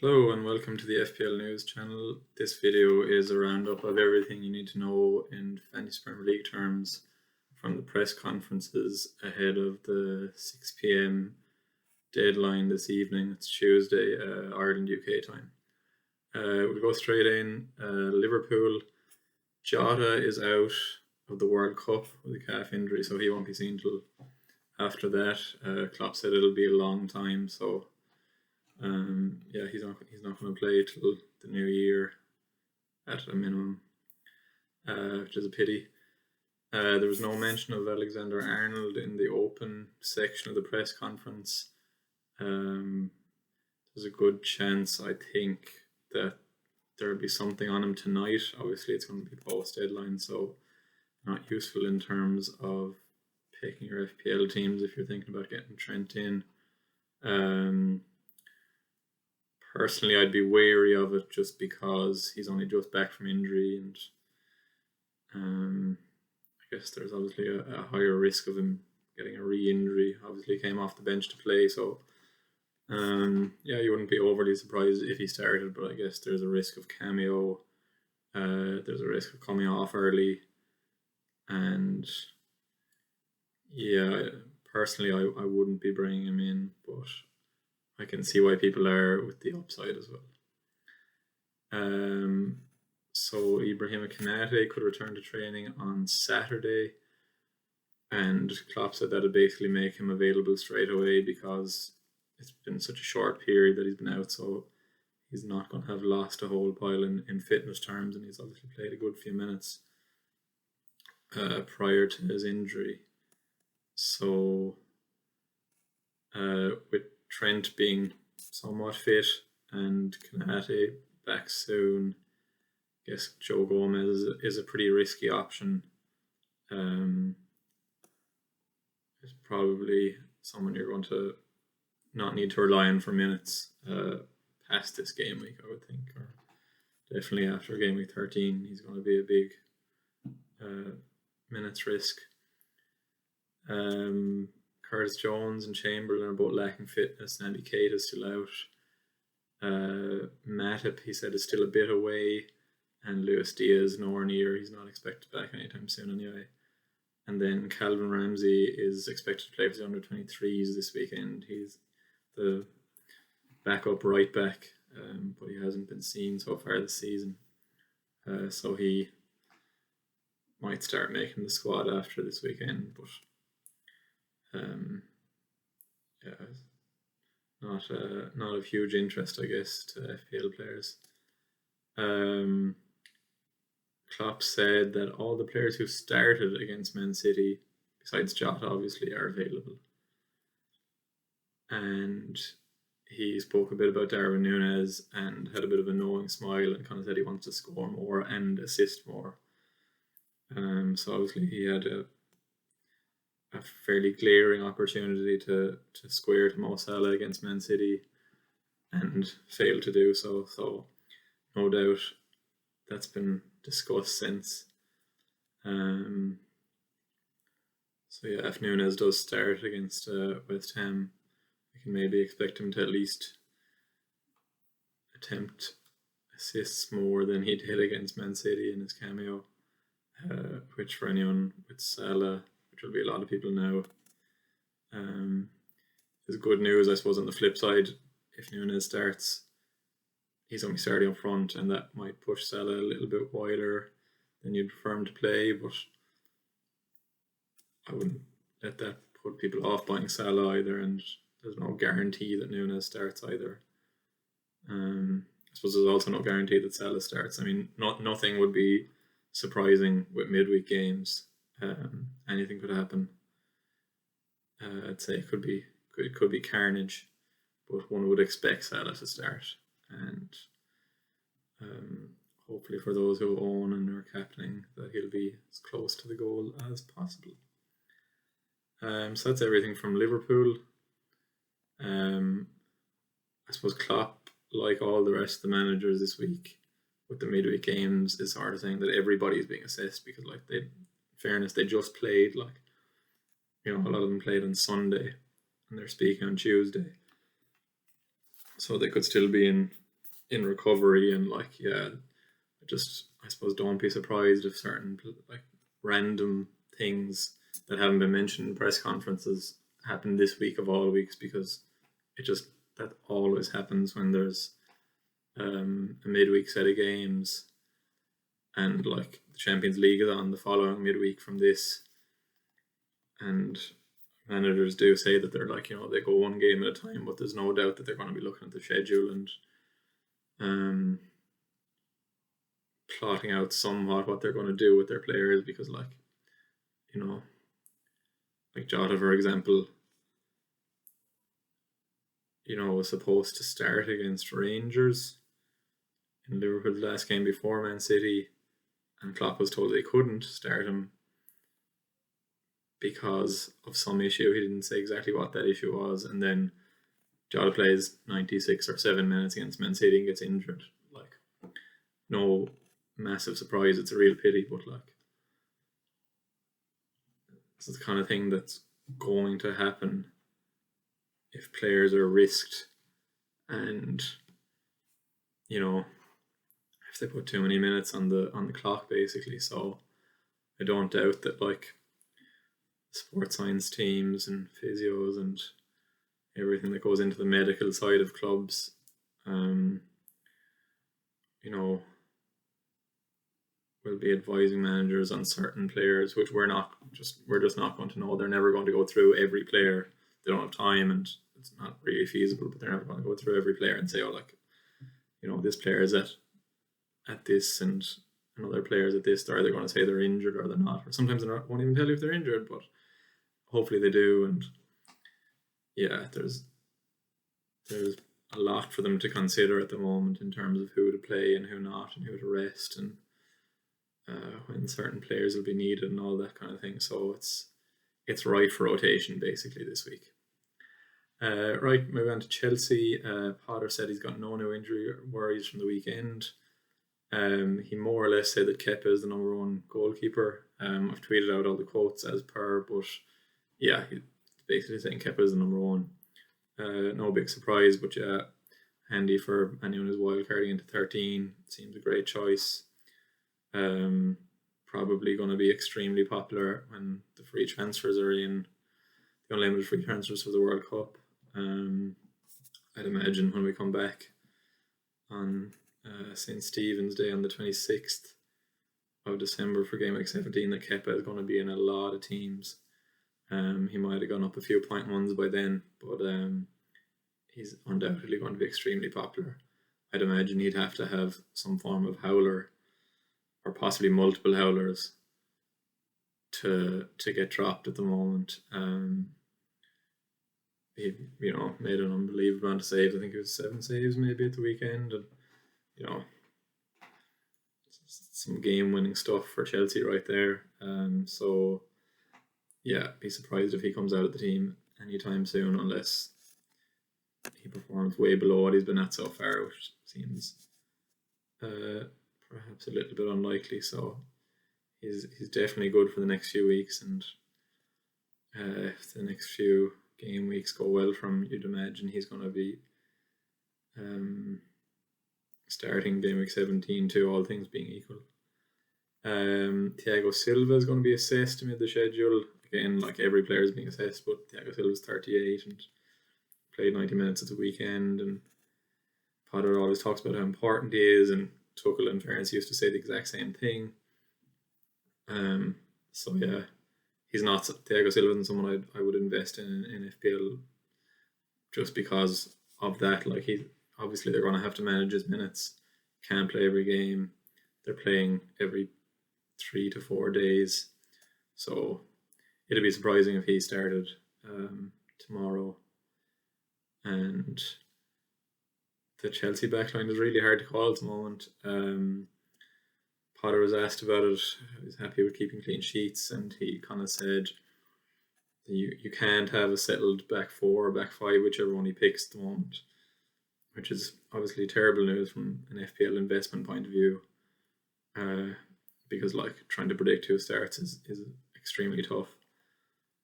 Hello and welcome to the FPL News channel. This video is a roundup of everything you need to know in Fantasy Premier League terms from the press conferences ahead of the 6 p.m. deadline this evening. It's Tuesday, Ireland UK time. We'll go straight in. Liverpool, Jota is out of the World Cup with a calf injury, so he won't be seen till after that. Klopp said it'll be a long time, so he's not going to play till the new year at a minimum, which is a pity. There was no mention of Alexander-Arnold in the open section of the press conference. There's a good chance, I think, that there'll be something on him tonight. Obviously, it's going to be post-deadline, so not useful in terms of picking your FPL teams if you're thinking about getting Trent in. Personally, I'd be wary of it just because he's only just back from injury, and I guess there's obviously a higher risk of him getting a re-injury. Obviously, he came off the bench to play, so you wouldn't be overly surprised if he started, but I guess there's a risk of cameo. There's a risk of coming off early, and personally, I wouldn't be bringing him in, but I can see why people are with the upside as well. So Ibrahima Konate could return to training on Saturday, and Klopp said that would basically make him available straight away because it's been such a short period that he's been out, so he's not going to have lost a whole pile in fitness terms, and he's obviously played a good few minutes prior to his injury. So with Trent being somewhat fit and Konate back soon, I guess Joe Gomez is a pretty risky option. It's probably someone you're going to not need to rely on for minutes past this game week, I would think, or definitely after game week 13. He's going to be a big minutes risk. Curtis Jones and Chamberlain are both lacking fitness. Andy Kate is still out. Matip, he said, is still a bit away, and Luis Diaz nowhere near. He's not expected back anytime soon anyway. And then Calvin Ramsey is expected to play for the under-23s this weekend. He's the backup right back, but he hasn't been seen so far this season. So he might start making the squad after this weekend, but not of huge interest, I guess, to FPL players. Klopp said that all the players who started against Man City, besides Jota obviously, are available. And he spoke a bit about Darwin Núñez and had a bit of a knowing smile and kind of said he wants to score more and assist more. So obviously he had a fairly glaring opportunity to square to Mo Salah against Man City and failed to do so. So no doubt that's been discussed since. If Núñez does start against West Ham, we can maybe expect him to at least attempt assists more than he did against Man City in his cameo, which for anyone with Salah, which will be a lot of people now, is good news. I suppose on the flip side, if Núñez starts, he's only starting up front, and that might push Salah a little bit wider than you'd prefer him to play, but I wouldn't let that put people off buying Salah either, and there's no guarantee that Núñez starts either. I suppose there's also no guarantee that Salah starts. I mean, nothing would be surprising with midweek games. Anything could happen. I'd say it could be carnage, but one would expect Salah to start, and hopefully for those who own and are captaining, that he'll be as close to the goal as possible. So that's everything from Liverpool. I suppose Klopp, like all the rest of the managers this week with the midweek games, is sort of saying that everybody's being assessed because, in fairness, they just played, a lot of them played on Sunday and they're speaking on Tuesday, so they could still be in in recovery, and I suppose don't be surprised if certain like random things that haven't been mentioned in press conferences happen this week of all weeks, because that always happens when there's a midweek set of games, and like the Champions League is on the following midweek from this, and managers do say that they're like, they go one game at a time, but there's no doubt that they're going to be looking at the schedule and plotting out somewhat what they're going to do with their players, because like Jota, for example, was supposed to start against Rangers in Liverpool's last game before Man City, and Klopp was told they couldn't start him because of some issue. He didn't say exactly what that issue was, and then Jota plays 96 or 7 minutes against Man City and gets injured. Like, no massive surprise. It's a real pity, but like, this is the kind of thing that's going to happen if players are risked, and if they put too many minutes on the clock, basically. So I don't doubt that like sports science teams and physios and everything that goes into the medical side of clubs, will be advising managers on certain players, which we're just not going to know. They're never going to go through every player. They don't have time, and it's not really feasible. But they're never going to go through every player and say, this player is at this, and another player is at this. Or they're going to say they're injured or they're not. Or sometimes they won't even tell you if they're injured, but hopefully they do. And yeah, there's a lot for them to consider at the moment in terms of who to play and who not, and who to rest, and when certain players will be needed and all that kind of thing. So it's right for rotation basically this week. Right, moving on to Chelsea. Potter said he's got no new injury worries from the weekend. He more or less said that Kepa is the number one goalkeeper. I've tweeted out all the quotes as per, but yeah, he's basically saying Kepa is the number one. No big surprise, but yeah, handy for anyone who's wildcarding into 13. Seems a great choice. Probably going to be extremely popular when the free transfers are in, the unlimited free transfers for the World Cup. I'd imagine when we come back on St. Stephen's Day on the 26th of December for Game Week 17, that Kepa is going to be in a lot of teams. He might have gone up a few 0.1s by then, but he's undoubtedly going to be extremely popular. I'd imagine he'd have to have some form of howler, or possibly multiple howlers, to get dropped at the moment. He made an unbelievable amount of saves. I think it was 7 saves maybe at the weekend, and some game-winning stuff for Chelsea right there. So yeah, be surprised if he comes out of the team anytime soon, unless he performs way below what he's been at so far, which seems perhaps a little bit unlikely. So he's definitely good for the next few weeks, and if the next few game weeks go well for him, you'd imagine he's going to be starting game week 17 too, all things being equal. Thiago Silva is going to be assessed amid the schedule. Again, like every player is being assessed, but Thiago Silva is 38 and played 90 minutes at the weekend, and Potter always talks about how important he is, and Tuchel, in fairness, used to say the exact same thing. So yeah, he's not, Thiago Silva isn't someone I would invest in FPL just because of that. Like, obviously they're going to have to manage his minutes. Can't play every game. They're playing every 3 to 4 days. So it'd be surprising if he started tomorrow. And the Chelsea backline is really hard to call at the moment. Potter was asked about it. He's happy with keeping clean sheets, and he kind of said you can't have a settled back 4 or back 5, whichever one he picks at the moment, which is obviously terrible news from an FPL investment point of view, because like trying to predict who starts is extremely tough.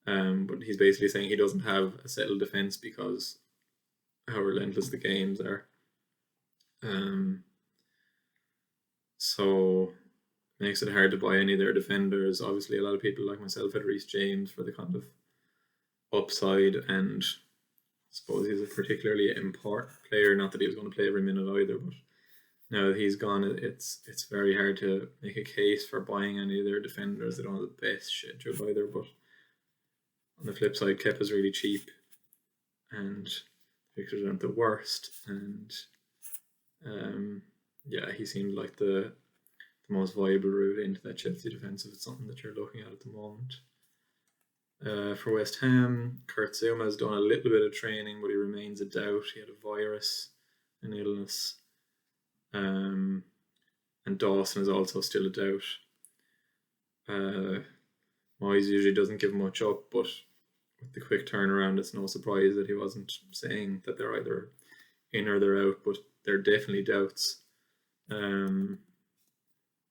But he's basically saying he doesn't have a settled defense because how relentless the games are. So makes it hard to buy any of their defenders. Obviously, a lot of people like myself had Reece James for the kind of upside, and I suppose he's a particularly important player. Not that he was going to play every minute either, but now that he's gone, it's very hard to make a case for buying any of their defenders. They don't have the best schedule either, but on the flip side, Kepa's really cheap, and fixtures aren't the worst, and he seemed like the most viable route into that Chelsea defence if it's something that you're looking at the moment. For West Ham, Kurt Zouma has done a little bit of training, but he remains a doubt. He had a virus, an illness, and Dawson is also still a doubt. Moyes usually doesn't give much up, but with the quick turnaround, it's no surprise that he wasn't saying that they're either in or they're out, but they're definitely doubts.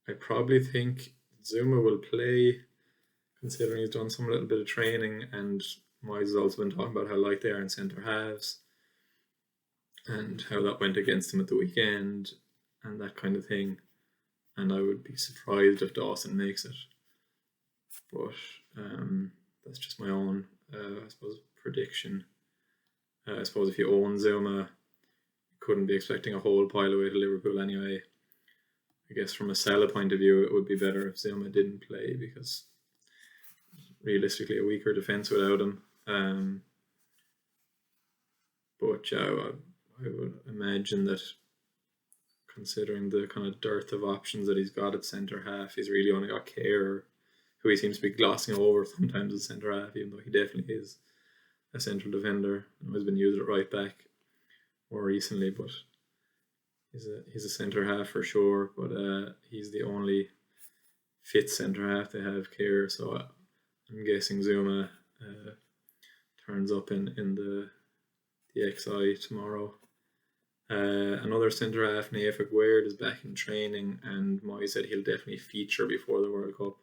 I probably think Zouma will play, considering he's done some little bit of training, and Moyes has also been talking about how light they are in centre halves and how that went against him at the weekend and that kind of thing. And I would be surprised if Dawson makes it. But that's just my own, I suppose, prediction. I suppose if you own Zouma, you couldn't be expecting a whole pile away to Liverpool anyway. I guess from a Salah point of view, it would be better if Zouma didn't play, because realistically a weaker defence without him. But yeah, I would imagine that considering the kind of dearth of options that he's got at centre half, he's really only got Kerr, who he seems to be glossing over sometimes as centre half, even though he definitely is a central defender and has been used at right back more recently, but he's a centre half for sure. But he's the only fit centre half they have, Kerr, so I'm guessing Zouma turns up in the XI tomorrow. Another centre half, Naif Aguerd, is back in training, and Moy said he'll definitely feature before the World Cup.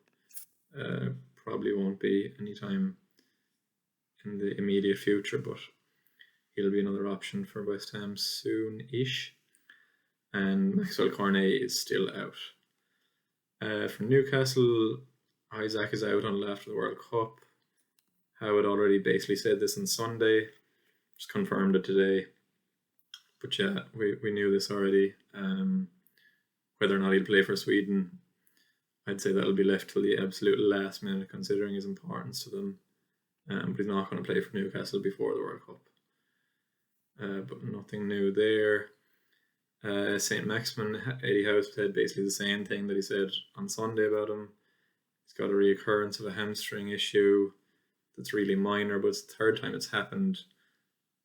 Probably won't be anytime in the immediate future, but he'll be another option for West Ham soon-ish. And Maxwell Cornet is still out. For Newcastle, Isaac is out until after the World Cup. Howard already basically said this on Sunday, just confirmed it today. But yeah, we knew this already. Whether or not he'll play for Sweden, I'd say that'll be left till the absolute last minute, considering his importance to them. But he's not going to play for Newcastle before the World Cup. But nothing new there. St. Maximin, Eddie Howe said basically the same thing that he said on Sunday about him. He's got a reoccurrence of a hamstring issue that's really minor, but it's the third time it's happened.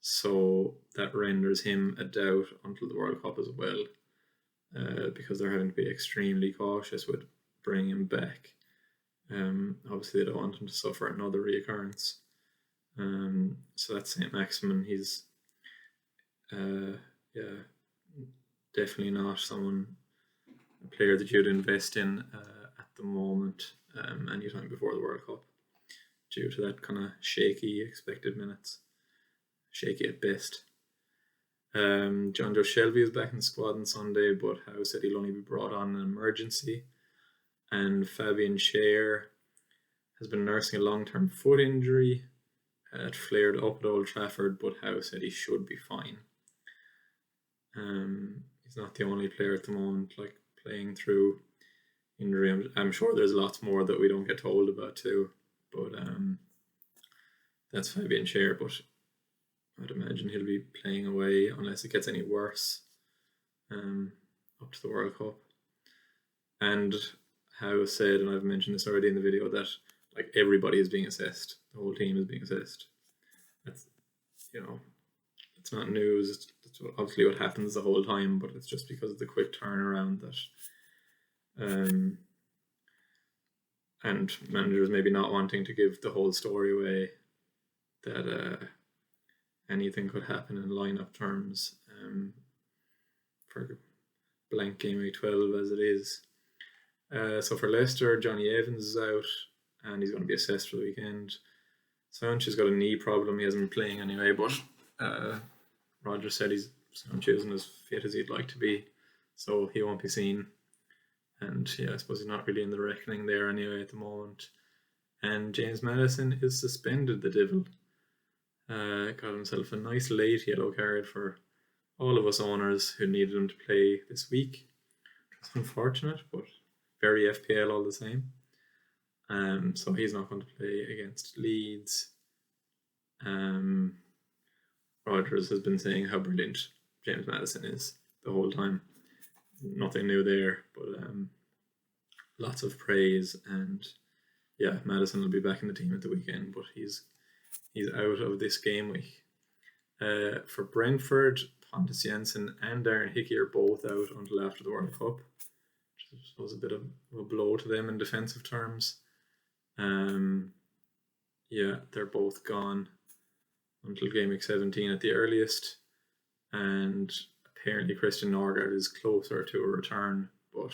So that renders him a doubt until the World Cup as well, because they're having to be extremely cautious with bringing him back. Obviously, they don't want him to suffer another reoccurrence. So that's St. Maximin. He's definitely not a player that you'd invest in at the moment, anytime before the World Cup, due to that kind of shaky expected minutes. Shaky at best. John Joe Shelby is back in the squad on Sunday, but Howe said he'll only be brought on in an emergency. And Fabian Schär has been nursing a long-term foot injury. It flared up at Old Trafford, but Howe said he should be fine. He's not the only player at the moment playing through injury. I'm sure there's lots more that we don't get told about too, but that's Fabian Schär. But I'd imagine he'll be playing away unless it gets any worse up to the World Cup. And Howe said, and I've mentioned this already in the video, that everybody is being assessed. The whole team is being assessed. That's, it's not news. It's obviously what happens the whole time, but it's just because of the quick turnaround that and managers maybe not wanting to give the whole story away, that anything could happen in lineup terms for Blank Gameweek 12 as it is. So for Leicester, Johnny Evans is out and he's going to be assessed for the weekend. Sancho's got a knee problem. He hasn't been playing anyway, but Roger said he's I'm choosing as fit as he'd like to be, so he won't be seen. And I suppose he's not really in the reckoning there anyway at the moment. And James Maddison is suspended, the devil. Got himself a nice late yellow card for all of us owners who needed him to play this week. It's unfortunate, but very FPL all the same. So he's not going to play against Leeds. Rogers has been saying how brilliant James Maddison is the whole time. Nothing new there, but lots of praise. And Maddison will be back in the team at the weekend, but he's out of this game week. For Brentford, Pontus Jensen and Darren Hickey are both out until after the World Cup, which was a bit of a blow to them in defensive terms. They're both gone until game week 17 at the earliest, and apparently Christian Norgard is closer to a return, but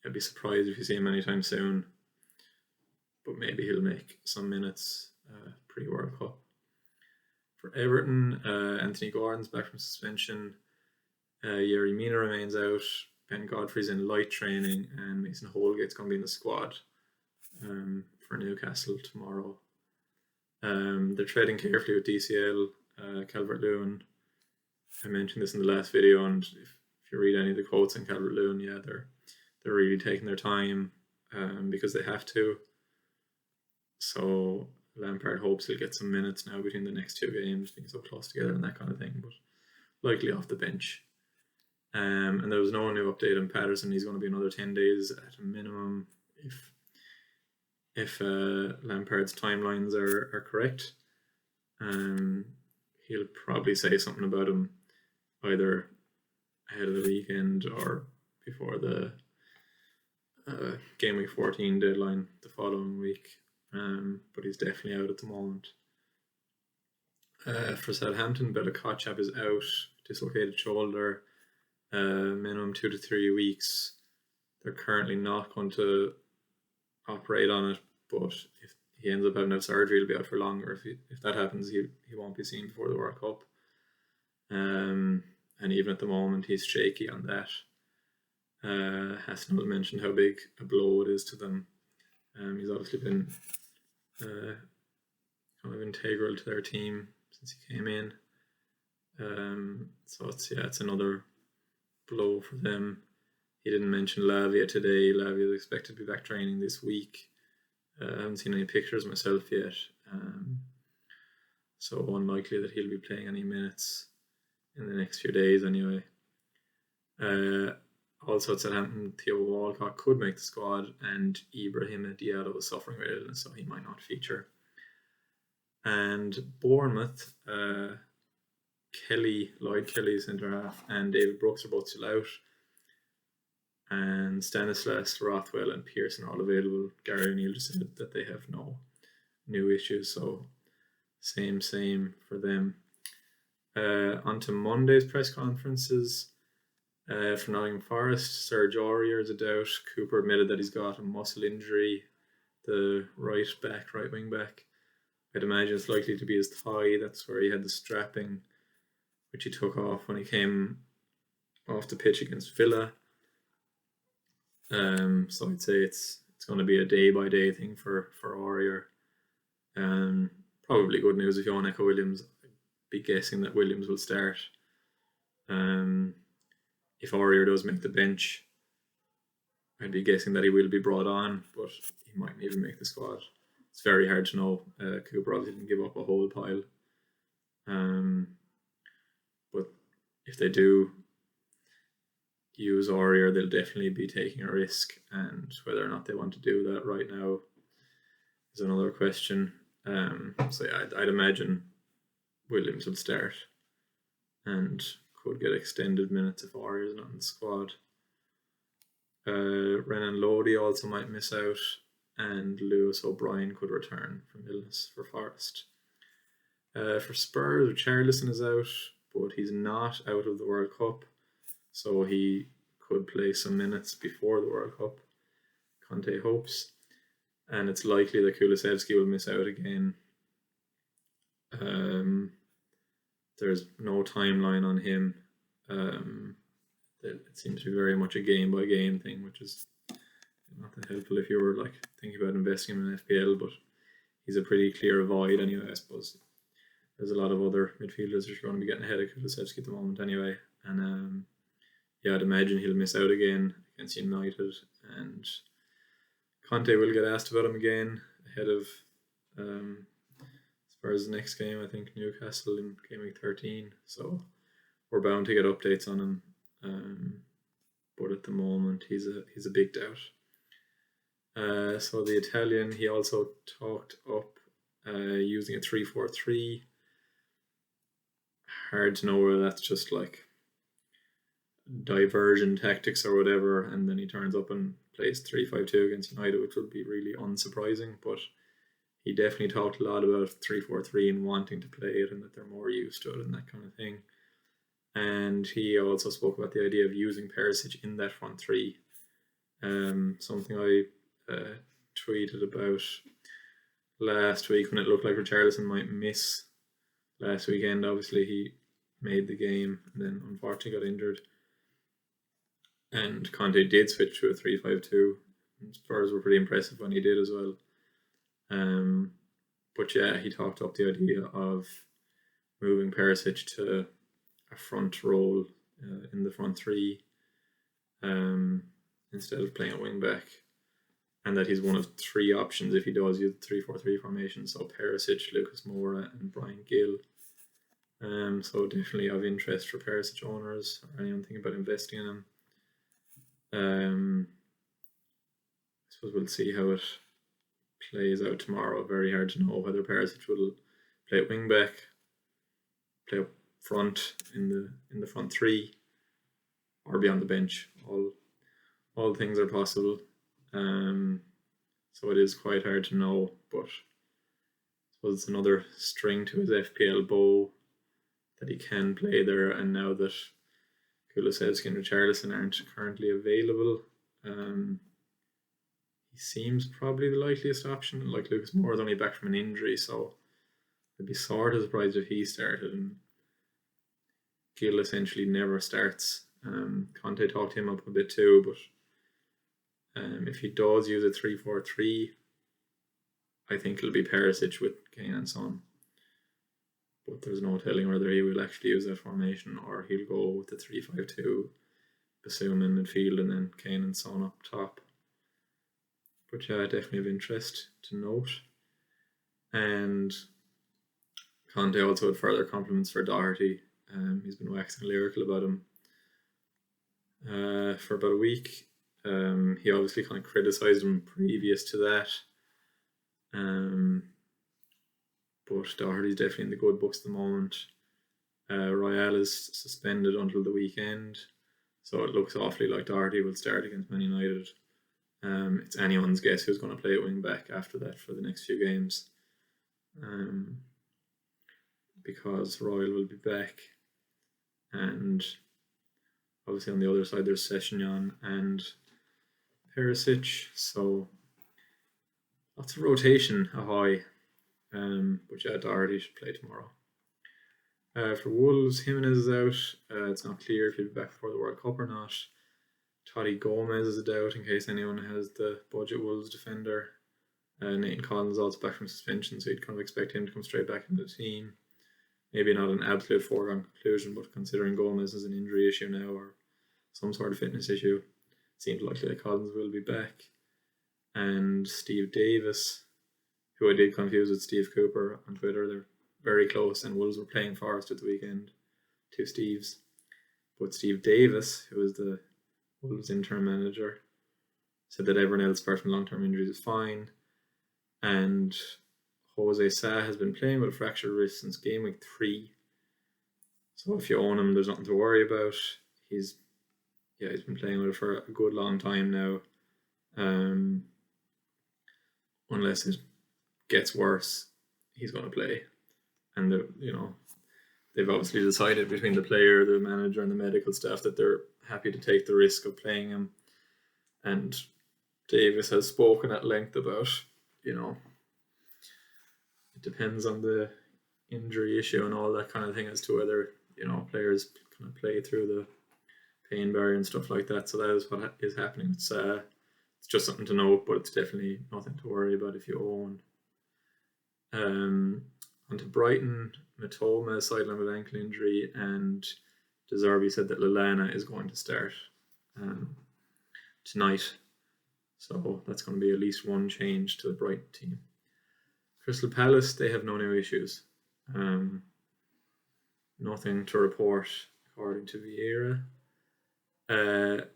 I'd be surprised if you see him anytime soon. But maybe he'll make some minutes pre-World Cup. For Everton, Anthony Gordon's back from suspension. Yerry Mina remains out. Ben Godfrey's in light training, and Mason Holgate's going to be in the squad for Newcastle tomorrow. They're treading carefully with DCL, Calvert-Lewin. I mentioned this in the last video, and if you read any of the quotes on Calvert-Lewin, they're really taking their time because they have to. So Lampard hopes he'll get some minutes now between the next two games, being so close together and that kind of thing, but likely off the bench. And there was no new update on Patterson. He's going to be another 10 days at a minimum if Lampard's timelines are correct. He'll probably say something about him either ahead of the weekend or before the game week 14 deadline the following week. But he's definitely out at the moment. For Southampton, Bella Kotchap is out, dislocated shoulder, minimum 2 to 3 weeks. They're currently not going to operate on it, but if he ends up having to have surgery, he'll be out for longer. If that happens, he won't be seen before the World Cup. And even at the moment, he's shaky on that. Hasn't mentioned how big a blow it is to them. He's obviously been kind of integral to their team since he came in. So it's another blow for them. He didn't mention Lavia today. Lavia is expected to be back training this week. I haven't seen any pictures myself yet. So unlikely that he'll be playing any minutes in the next few days anyway. Also at Southampton, Theo Walcott could make the squad, and Ibrahim Diallo is suffering with illness, so he might not feature. And Bournemouth, Lloyd Kelly, centre half, and David Brooks are both still out. And Stanislas, Rothwell, and Pearson are all available. Gary O'Neill just said that they have no new issues, so same for them. On to Monday's press conferences. For Nottingham Forest, Serge Aurier is a doubt. Cooper admitted that he's got a muscle injury, the right wing back. I'd imagine it's likely to be his thigh. That's where he had the strapping, which he took off when he came off the pitch against Villa. So I'd say it's going to be a day-by-day thing for Aurier. Probably good news if you want Echo Williams. I'd be guessing that Williams will start. If Aurier does make the bench, I'd be guessing that he will be brought on, but he mightn't even make the squad. It's very hard to know. Cooper obviously didn't give up a whole pile. But if they do use Aurier, they'll definitely be taking a risk, and whether or not they want to do that right now is another question. I'd imagine Williams will start and could get extended minutes if Aurier is not in the squad. Renan Lodi also might miss out, and Lewis O'Brien could return from illness for Forest. For Spurs, Richarlison is out, but he's not out of the World Cup, so he could play some minutes before the World Cup, Conte hopes. And it's likely that Kulusevski will miss out again. there's no timeline on him. It seems to be very much a game by game thing, which is not that helpful if you were like thinking about investing in an FPL, but he's a pretty clear avoid anyway, I suppose. There's a lot of other midfielders that are going to be getting ahead of Kulusevski at the moment anyway. And I'd imagine he'll miss out again against United. And Conte will get asked about him again ahead of, as far as the next game, I think Newcastle in Game Week 13. So we're bound to get updates on him. But at the moment, he's a big doubt. So the Italian, he also talked up using a 3-4-3. Hard to know whether that's just like diversion tactics or whatever, and then he turns up and plays 3-5-2 against United, which would be really unsurprising. But he definitely talked a lot about 3-4-3 and wanting to play it, and that they're more used to it and that kind of thing. And he also spoke about the idea of using Perisic in that front three. Something I tweeted about last week when it looked like Richarlison might miss last weekend. Obviously, he made the game and then unfortunately got injured. And Conte did switch to a 3-5-2. Spurs were pretty impressive when he did as well. But yeah, he talked up the idea of moving Perisic to a front role in the front three instead of playing a wing back, and that he's one of three options if he does use the 3-4-3 formation. So Perisic, Lucas Moura, and Brian Gill. So definitely of interest for Perisic owners or anyone thinking about investing in him. I suppose we'll see how it plays out tomorrow. Very hard to know whether Perisic will play at wing back, play up front in the front three, or be on the bench. All things are possible. So it is quite hard to know, but I suppose it's another string to his FPL bow that he can play there. And now that Kulusevski and Richarlison aren't currently available, he seems probably the likeliest option. Like Lucas Moore is only back from an injury, so I'd be sort of surprised if he started. And Gill essentially never starts. Conte talked him up a bit too, but if he does use a 3-4-3, I think it'll be Perisic with Kane and Son. But there's no telling whether he will actually use that formation or he'll go with the 3-5-2, Basuma in midfield, and then Kane and Son up top. But yeah, definitely of interest to note. And Conte also had further compliments for Doherty. He's been waxing lyrical about him for about a week. He obviously kind of criticised him previous to that. But Doherty's definitely in the good books at the moment. Royale is suspended until the weekend, so it looks awfully like Doherty will start against Man United. It's anyone's guess who's going to play at wing back after that for the next few games. Because Royal will be back, and obviously on the other side there's Sessegnon and Perisic, so lots of rotation, ahoy. But yeah, Doherty should play tomorrow. For Wolves, Jimenez is out. It's not clear if he'll be back before the World Cup or not. Toddy Gomez is a doubt in case anyone has the budget Wolves defender. Nathan Collins is also back from suspension, so you'd kind of expect him to come straight back into the team. Maybe not an absolute foregone conclusion, but considering Gomez is an injury issue now or some sort of fitness issue, it seems likely that Collins will be back. And Steve Davis, who I did confuse with Steve Cooper on Twitter, they're very close, and Wolves were playing Forest at the weekend, two Steves. But Steve Davis, who is the Wolves interim manager, said that everyone else apart from long-term injuries is fine. And Jose Sa has been playing with a fractured wrist since game week 3. So if you own him, there's nothing to worry about. He's been playing with it for a good long time now. Unless it gets worse, he's going to play. And they've obviously decided between the player, the manager, and the medical staff that they're happy to take the risk of playing him. And Davis has spoken at length about, it depends on the injury issue and all that kind of thing as to whether, you know, players kind of play through the pain barrier and stuff like that. So that is what is happening. It's just something to note, but it's definitely nothing to worry about if you own. Onto Brighton, Matoma sidelined with ankle injury, and De Zerbi said that Lallana is going to start tonight. So that's going to be at least one change to the Brighton team. Crystal Palace, they have no new issues. Nothing to report according to Vieira.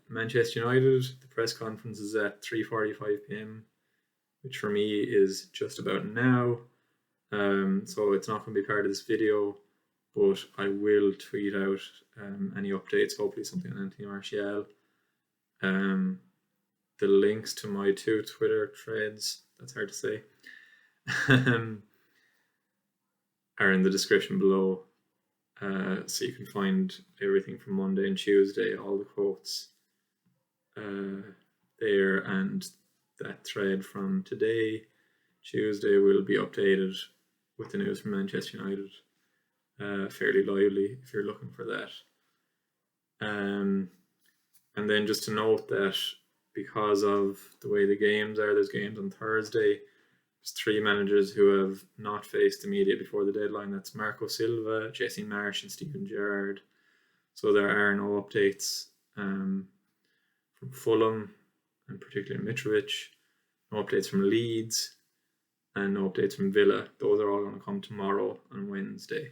Manchester United, the press conference is at 3:45 p.m, which for me is just about now. So it's not going to be part of this video, but I will tweet out any updates, hopefully something on Anthony Martial. The links to my 2 Twitter threads, that's hard to say, are in the description below. So you can find everything from Monday and Tuesday, all the quotes there, and that thread from today, Tuesday, will be updated with the news from Manchester United fairly lively if you're looking for that. And then just to note that because of the way the games are, there's games on Thursday. There's 3 managers who have not faced the media before the deadline. That's Marco Silva, Jesse Marsh, and Stephen Gerrard. So there are no updates from Fulham, and particularly Mitrovic. No updates from Leeds, and no updates from Villa. Those are all going to come tomorrow and Wednesday,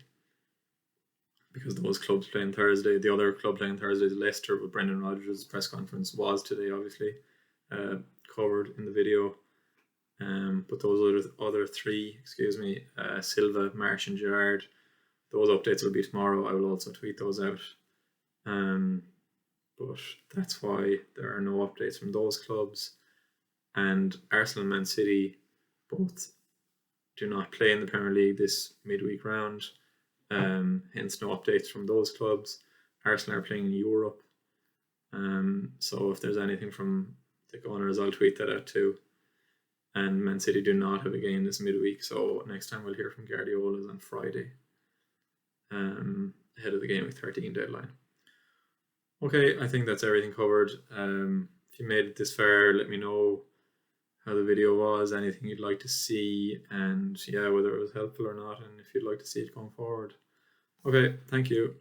because those clubs play on Thursday. The other club playing Thursday is Leicester, but Brendan Rodgers' press conference was today, obviously, covered in the video. But those other 3, Silva, Marsh, and Gerrard, those updates will be tomorrow. I will also tweet those out. But that's why there are no updates from those clubs. And Arsenal and Man City both do not play in the Premier League this midweek round. Hence no updates from those clubs. Arsenal are playing in Europe. So if there's anything from the Gunners, I'll tweet that out too. And Man City do not have a game this midweek, so next time we'll hear from Guardiola's on Friday, ahead of the Game Week 13 deadline. Okay, I think that's everything covered. If you made it this far, let me know how the video was, anything you'd like to see, and yeah, whether it was helpful or not, and if you'd like to see it going forward. Okay, thank you.